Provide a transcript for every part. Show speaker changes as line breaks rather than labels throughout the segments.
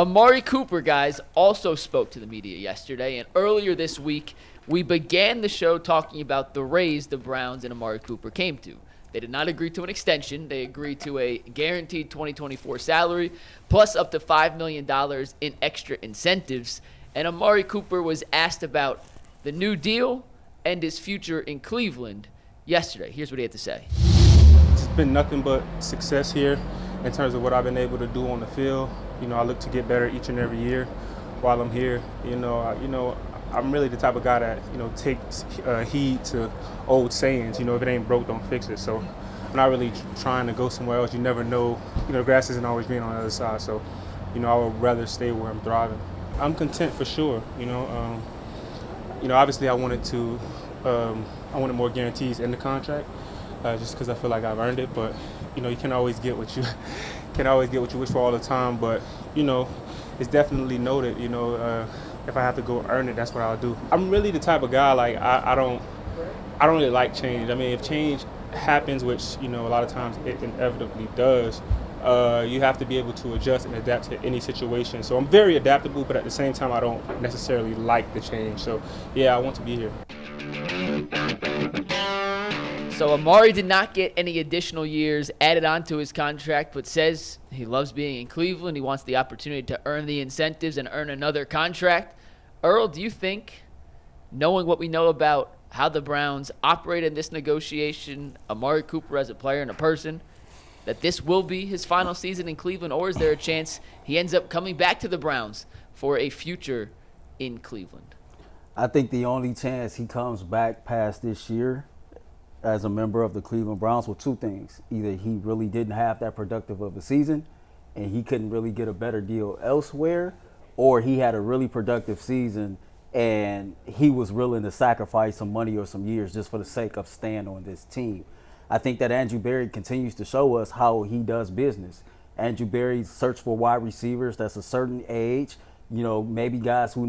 Amari Cooper, guys, also spoke to the media yesterday, and earlier this week, we began the show talking about the raise the Browns and Amari Cooper came to. They did not agree to an extension. They agreed to a guaranteed 2024 salary plus up to $5 million in extra incentives. And Amari Cooper was asked about the new deal and his future in Cleveland yesterday. Here's what he had to say.
It's been nothing but success here in terms of what I've been able to do on the field. I look to get better each and every year while I'm here. I'm really the type of guy that, takes heed to old sayings. If it ain't broke, don't fix it. So I'm not really trying to go somewhere else. You never know. The grass isn't always green on the other side. So, I would rather stay where I'm thriving. I'm content for sure. Obviously I wanted more guarantees in the contract, just because I feel like I've earned it. But, you can't always get what you wish for all the time. But, it's definitely noted. If I have to go earn it, that's what I'll do. I'm really the type of guy, like, I don't really like change. I mean, if change happens, which, a lot of times it inevitably does, you have to be able to adjust and adapt to any situation. So I'm very adaptable, but at the same time, I don't necessarily like the change. So, yeah, I want to be here.
So Amari did not get any additional years added onto his contract, but says he loves being in Cleveland. He wants the opportunity to earn the incentives and earn another contract. Earl, do you think, knowing what we know about how the Browns operate in this negotiation, Amari Cooper as a player and a person, that this will be his final season in Cleveland, or is there a chance he ends up coming back to the Browns for a future in Cleveland?
I think the only chance he comes back past this year as a member of the Cleveland Browns with two things. Either he really didn't have that productive of a season and he couldn't really get a better deal elsewhere, or he had a really productive season and he was willing to sacrifice some money or some years just for the sake of staying on this team. I think that Andrew Berry continues to show us how he does business. Andrew Berry search for wide receivers that's a certain age, maybe guys who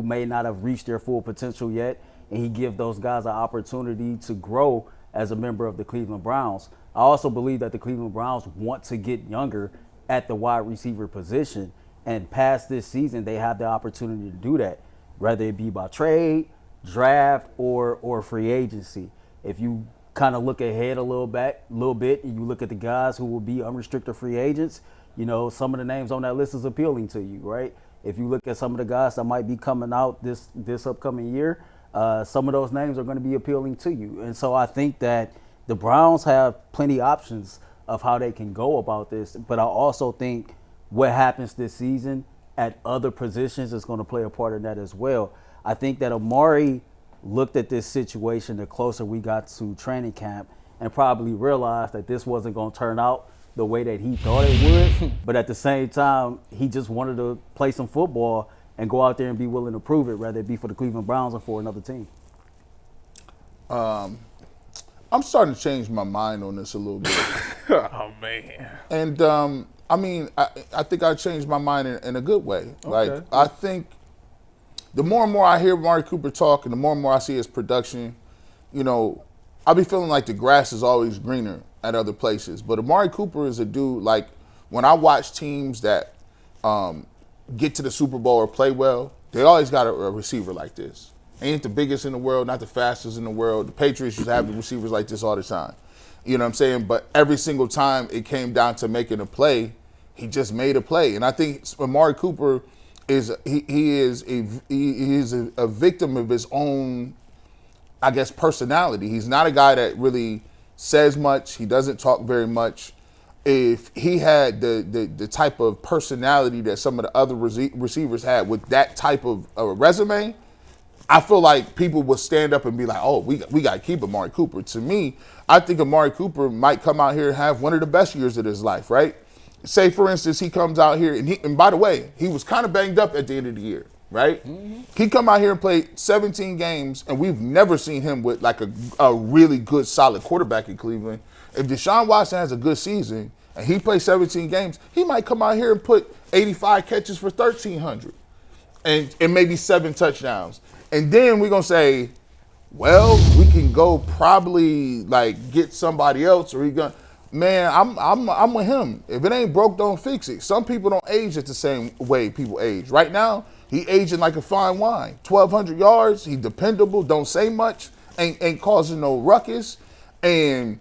may not have reached their full potential yet, and he give those guys an opportunity to grow as a member of the Cleveland Browns. I also believe that the Cleveland Browns want to get younger at the wide receiver position, and past this season, they have the opportunity to do that, whether it be by trade, draft, or free agency. If you kind of look ahead a little bit, and you look at the guys who will be unrestricted free agents, some of the names on that list is appealing to you, right? If you look at some of the guys that might be coming out this upcoming year, some of those names are going to be appealing to you. And so I think that the Browns have plenty options of how they can go about this. But I also think what happens this season at other positions is going to play a part in that as well. I think that Amari looked at this situation the closer we got to training camp and probably realized that this wasn't going to turn out the way that he thought it would. But at the same time, he just wanted to play some football and go out there and be willing to prove it, whether it be for the Cleveland Browns or for another team.
I'm starting to change my mind on this a little bit.
Oh, man.
And, I think I changed my mind in a good way.
Okay.
Like, I think the more and more I hear Amari Cooper talk and the more and more I see his production, I'll be feeling like the grass is always greener at other places. But Amari Cooper is a dude, like, when I watch teams that get to the Super Bowl or play well, they always got a receiver like this. Ain't the biggest in the world, not the fastest in the world. The Patriots used to have the receivers like this all the time. You know what I'm saying? But every single time it came down to making a play, he just made a play. And I think Amari Cooper is a victim of his own, I guess, personality. He's not a guy that really says much. He doesn't talk very much. If he had the type of personality that some of the other receivers had with that type of resume, I feel like people would stand up and be like, oh, we got to keep Amari Cooper. To me, I think Amari Cooper might come out here and have one of the best years of his life, right? Say, for instance, he comes out here, and by the way, he was kind of banged up at the end of the year, right? Mm-hmm. He come out here and played 17 games, and we've never seen him with like a really good, solid quarterback in Cleveland. If Deshaun Watson has a good season and he plays 17 games, he might come out here and put 85 catches for 1,300 and maybe 7 touchdowns. And then we're going to say, well, we can go probably like get somebody else, or Man, I'm with him. If it ain't broke, don't fix it. Some people don't age at the same way people age. Right now, he aging like a fine wine. 1,200 yards, he dependable, don't say much, ain't causing no ruckus. And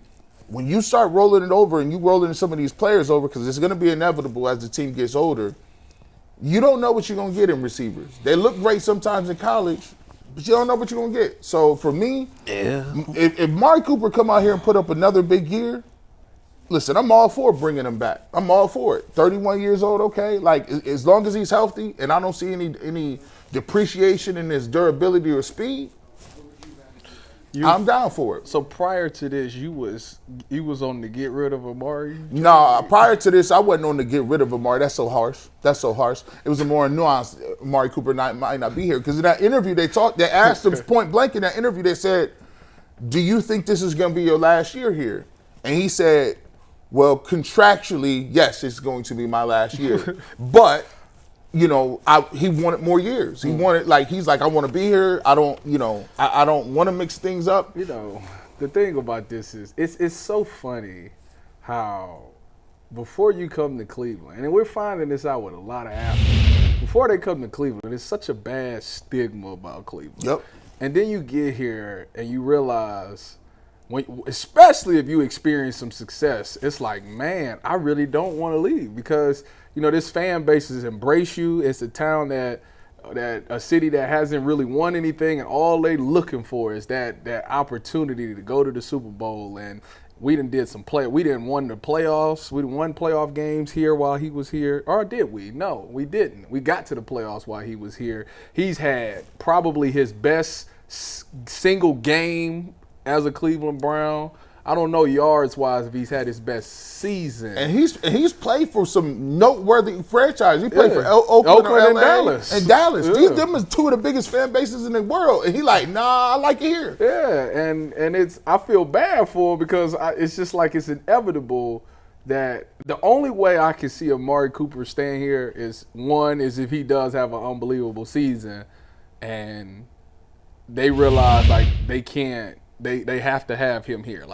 when you start rolling it over and you rolling some of these players over, because it's going to be inevitable as the team gets older, you don't know what you're going to get in receivers. They look great sometimes in college, but you don't know what you're going to get. So for me, if Amari Cooper come out here and put up another big year, listen, I'm all for bringing him back. I'm all for it. 31 years old, okay? Like, as long as he's healthy and I don't see any depreciation in his durability or speed, I'm down for it.
So prior to this, you was on the get rid of Amari?
No, prior to this, I wasn't on to get rid of Amari. That's so harsh. It was a more nuanced Amari Cooper might not be here. Because in that interview, they asked him point blank in that interview, they said, do you think this is going to be your last year here? And he said, well, contractually, yes, it's going to be my last year. But, he wanted more years. He wanted, he's like, I want to be here. I don't want to mix things up.
The thing about this is, it's so funny how before you come to Cleveland, and we're finding this out with a lot of athletes, before they come to Cleveland, it's such a bad stigma about Cleveland.
Yep.
And then you get here and you realize, especially if you experience some success, it's like, man, I really don't want to leave because, this fan base has embraced you. It's a town that a city that hasn't really won anything, and all they looking for is that opportunity to go to the Super Bowl. And we done did some we didn't won the playoffs. We didn't won playoff games here while he was here. Or did we? No, we didn't. We got to the playoffs while he was here. He's had probably his best single game as a Cleveland Brown. I don't know yards-wise if he's had his best season.
And he's played for some noteworthy franchises. He played for Oakland
and
LA,
Dallas.
And Dallas.
Yeah.
These them is two of the biggest fan bases in the world. And he like, nah, I like it here.
Yeah, and I feel bad for him because it's just like it's inevitable that the only way I can see Amari Cooper staying here is if he does have an unbelievable season and they realize they can't. They have to have him here.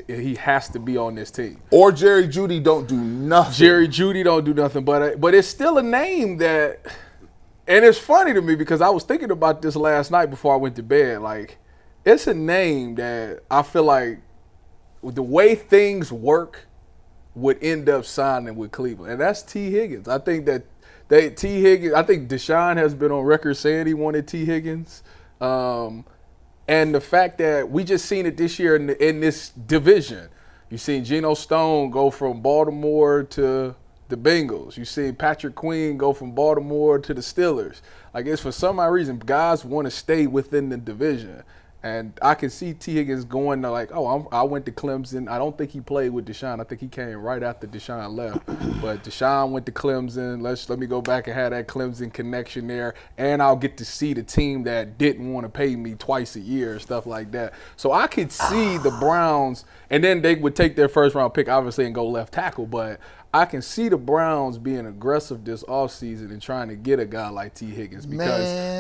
He has to be on this team.
Or Jerry Jeudy don't do nothing.
Jerry Jeudy don't do nothing, but it's still a name that, and it's funny to me because I was thinking about this last night before I went to bed. It's a name that I feel like the way things work would end up signing with Cleveland, and that's T. Higgins. I think that T. Higgins. I think Deshaun has been on record saying he wanted T. Higgins. And the fact that we just seen it this year in this division. You seen Geno Stone go from Baltimore to the Bengals. You seen Patrick Queen go from Baltimore to the Steelers. It's for some odd reason, guys want to stay within the division. And I can see T. Higgins going to I went to Clemson. I don't think he played with Deshaun. I think he came right after Deshaun left. But Deshaun went to Clemson. Let me go back and have that Clemson connection there. And I'll get to see the team that didn't want to pay me twice a year, stuff like that. So I could see the Browns, and then they would take their first round pick, obviously, and go left tackle. But I can see the Browns being aggressive this offseason and trying to get a guy like T. Higgins because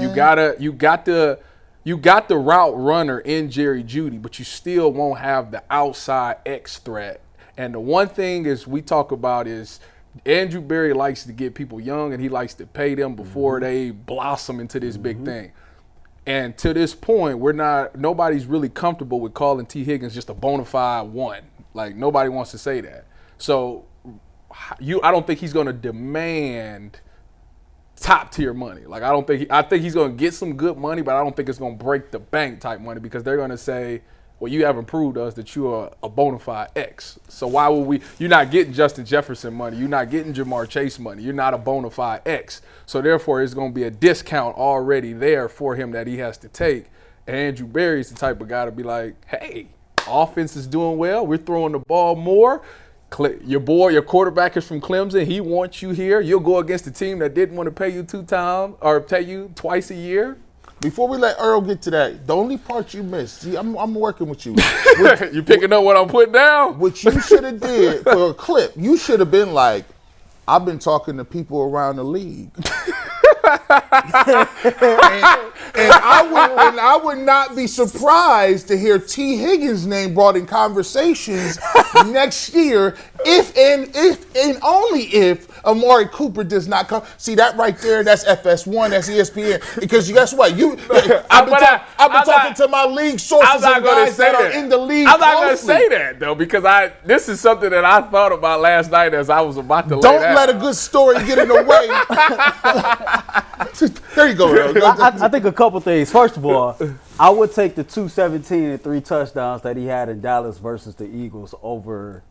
you got the route runner in Jerry Jeudy, but you still won't have the outside X threat. And the one thing is we talk about is Andrew Berry likes to get people young and he likes to pay them before they blossom into this big thing. And to this point, nobody's really comfortable with calling T. Higgins just a bona fide one. Nobody wants to say that. So I don't think he's going to demand top tier money. I think he's going to get some good money, but I don't think it's going to break the bank type money because they're going to say, well, you haven't proved us that you're a bona fide X. So why would you're not getting Justin Jefferson money. You're not getting Jamar Chase money. You're not a bona fide X. So therefore, it's going to be a discount already there for him that he has to take. And Andrew Berry's the type of guy to be like, hey, offense is doing well. We're throwing the ball more. Your quarterback is from Clemson. He wants you here. You'll go against a team that didn't want to pay you 2 times or pay you twice a year.
Before we let Earl get to that, the only part you missed, see, I'm working with you.
You picking up what I'm putting down?
What you should have did for a clip, you should have been like, I've been talking to people around the league. and I would not be surprised to hear T. Higgins' name brought in conversations next year if and only if Amari Cooper does not come. See that right there? That's FS1. That's ESPN. Because guess what? I've been talking to my league sources and guys that are in the league.
I'm not going to say that though, because this is something that I thought about last night as I was about to.
Don't let a good story get in the way. There you go.
I think a couple things. First of all, I would take the 217 and 3 touchdowns that he had in Dallas versus the Eagles over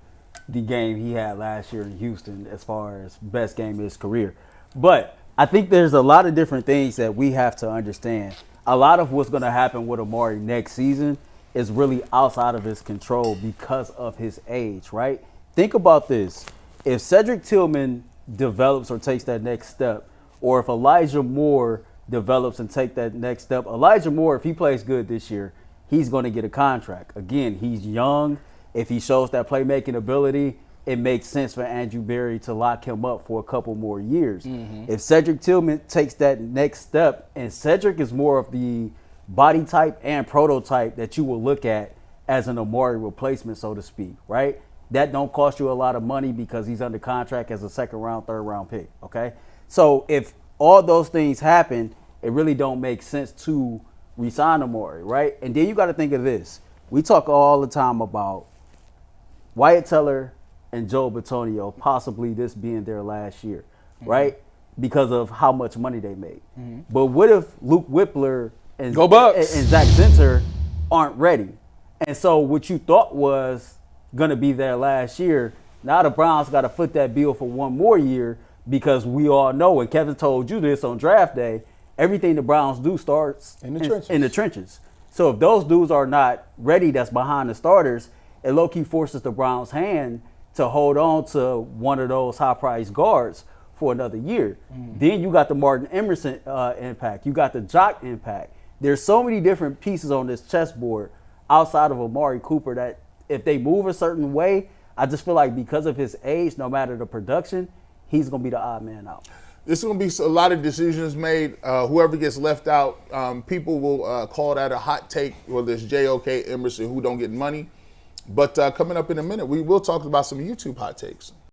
the game he had last year in Houston as far as best game of his career. But I think there's a lot of different things that we have to understand. A lot of what's going to happen with Amari next season is really outside of his control because of his age, right? Think about this. If Cedric Tillman develops or takes that next step, or if Elijah Moore develops and take that next step, Elijah Moore, if he plays good this year, he's going to get a contract. Again, he's young. If he shows that playmaking ability, it makes sense for Andrew Berry to lock him up for a couple more years. Mm-hmm. If Cedric Tillman takes that next step, and Cedric is more of the body type and prototype that you will look at as an Amari replacement, so to speak, right? That don't cost you a lot of money because he's under contract as a second-round, third-round pick, okay? So if all those things happen, it really don't make sense to re-sign Amari, right? And then you got to think of this. We talk all the time about Wyatt Teller and Joe Bitonio possibly this being their last year, right? Because of how much money they made. Mm-hmm. But what if Luke Whippler and Zach Zinter aren't ready? And so what you thought was going to be their last year, now the Browns got to foot that bill for one more year because we all know, and Kevin told you this on draft day, everything the Browns do starts in the trenches. So if those dudes are not ready that's behind the starters, it low-key forces the Browns' hand to hold on to one of those high-priced guards for another year. Mm. Then you got the Martin Emerson impact. You got the Jock impact. There's so many different pieces on this chessboard outside of Amari Cooper that if they move a certain way, I just feel like because of his age, no matter the production, he's going to be the odd man out.
There's going to be a lot of decisions made. Whoever gets left out, people will call that a hot take, whether it's J.O.K. Emerson, who don't get money. But coming up in a minute, we will talk about some YouTube hot takes.